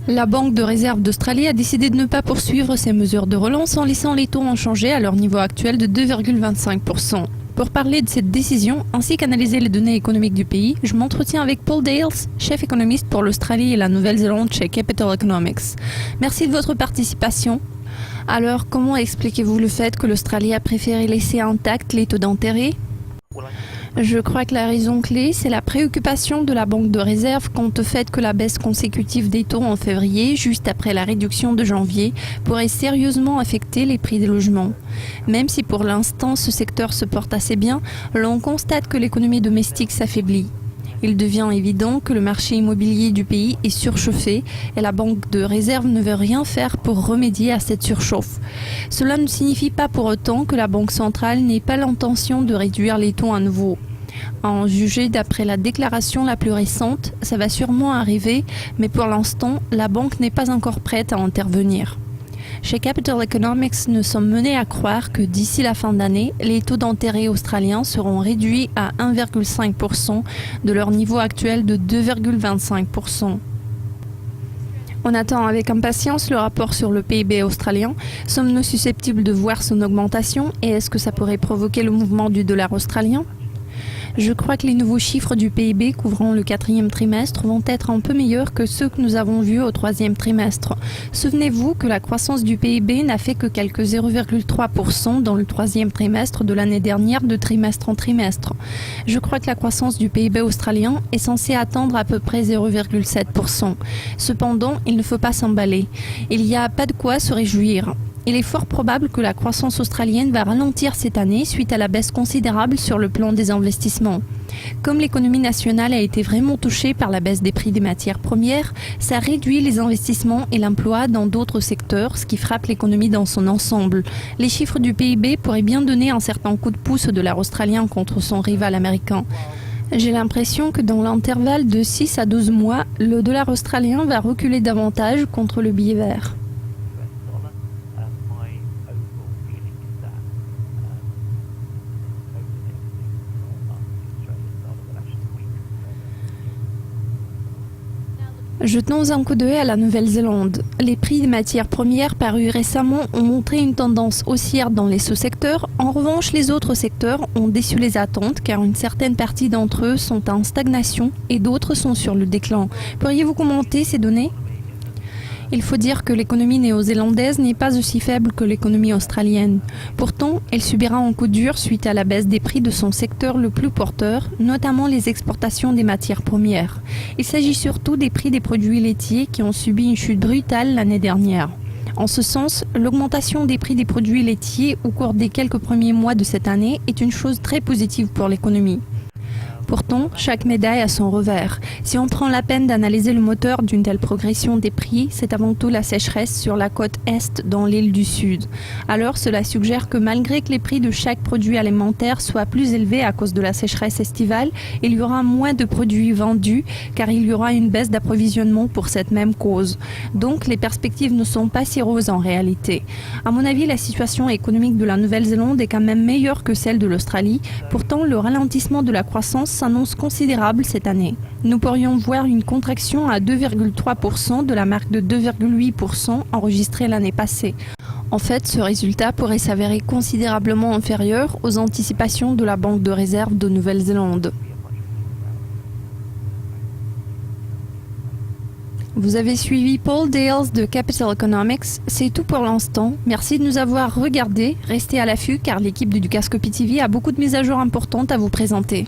La Banque de réserve d'Australie a décidé de ne pas poursuivre ses mesures de relance en laissant les taux inchangés à leur niveau actuel de 2,25%. Pour parler de cette décision, ainsi qu'analyser les données économiques du pays, je m'entretiens avec Paul Dales, chef économiste pour l'Australie et la Nouvelle-Zélande chez Capital Economics. Merci de votre participation. Alors, comment expliquez-vous le fait que l'Australie a préféré laisser intacts les taux d'intérêt ? Je crois que la raison clé, c'est la préoccupation de la Banque de réserve quant au fait que la baisse consécutive des taux en février, juste après la réduction de janvier, pourrait sérieusement affecter les prix des logements. Même si pour l'instant ce secteur se porte assez bien, l'on constate que l'économie domestique s'affaiblit. Il devient évident que le marché immobilier du pays est surchauffé et la Banque de réserve ne veut rien faire pour remédier à cette surchauffe. Cela ne signifie pas pour autant que la Banque centrale n'ait pas l'intention de réduire les taux à nouveau. À en juger d'après la déclaration la plus récente, ça va sûrement arriver, mais pour l'instant, la banque n'est pas encore prête à intervenir. Chez Capital Economics, nous sommes menés à croire que d'ici la fin d'année, les taux d'intérêt australiens seront réduits à 1,5% de leur niveau actuel de 2,25%. On attend avec impatience le rapport sur le PIB australien. Sommes-nous susceptibles de voir son augmentation et est-ce que ça pourrait provoquer le mouvement du dollar australien ? Je crois que les nouveaux chiffres du PIB couvrant le 4e trimestre vont être un peu meilleurs que ceux que nous avons vus au 3e trimestre. Souvenez-vous que la croissance du PIB n'a fait que quelques 0,3% dans le 3e trimestre de l'année dernière de trimestre en trimestre. Je crois que la croissance du PIB australien est censée atteindre à peu près 0,7%. Cependant, il ne faut pas s'emballer. Il n'y a pas de quoi se réjouir. Il est fort probable que la croissance australienne va ralentir cette année suite à la baisse considérable sur le plan des investissements. Comme l'économie nationale a été vraiment touchée par la baisse des prix des matières premières, ça réduit les investissements et l'emploi dans d'autres secteurs, ce qui frappe l'économie dans son ensemble. Les chiffres du PIB pourraient bien donner un certain coup de pouce au dollar australien contre son rival américain. J'ai l'impression que dans l'intervalle de 6 à 12 mois, le dollar australien va reculer davantage contre le billet vert. Jetons un coup d'œil à la Nouvelle-Zélande. Les prix des matières premières parus récemment ont montré une tendance haussière dans les sous-secteurs. En revanche, les autres secteurs ont déçu les attentes car une certaine partie d'entre eux sont en stagnation et d'autres sont sur le déclin. Pourriez-vous commenter ces données ? Il faut dire que l'économie néo-zélandaise n'est pas aussi faible que l'économie australienne. Pourtant, elle subira un coup dur suite à la baisse des prix de son secteur le plus porteur, notamment les exportations des matières premières. Il s'agit surtout des prix des produits laitiers qui ont subi une chute brutale l'année dernière. En ce sens, l'augmentation des prix des produits laitiers au cours des quelques premiers mois de cette année est une chose très positive pour l'économie. Pourtant, chaque médaille a son revers. Si on prend la peine d'analyser le moteur d'une telle progression des prix, c'est avant tout la sécheresse sur la côte Est dans l'île du Sud. Alors, cela suggère que malgré que les prix de chaque produit alimentaire soient plus élevés à cause de la sécheresse estivale, il y aura moins de produits vendus car il y aura une baisse d'approvisionnement pour cette même cause. Donc, les perspectives ne sont pas si roses en réalité. À mon avis, la situation économique de la Nouvelle-Zélande est quand même meilleure que celle de l'Australie. Pourtant, le ralentissement de la croissance s'annonce considérable cette année. Nous pourrions voir une contraction à 2,3% de la marque de 2,8% enregistrée l'année passée. En fait, ce résultat pourrait s'avérer considérablement inférieur aux anticipations de la Banque de réserve de Nouvelle-Zélande. Vous avez suivi Paul Dales de Capital Economics. C'est tout pour l'instant. Merci de nous avoir regardés. Restez à l'affût car l'équipe de Dukascopy TV a beaucoup de mises à jour importantes à vous présenter.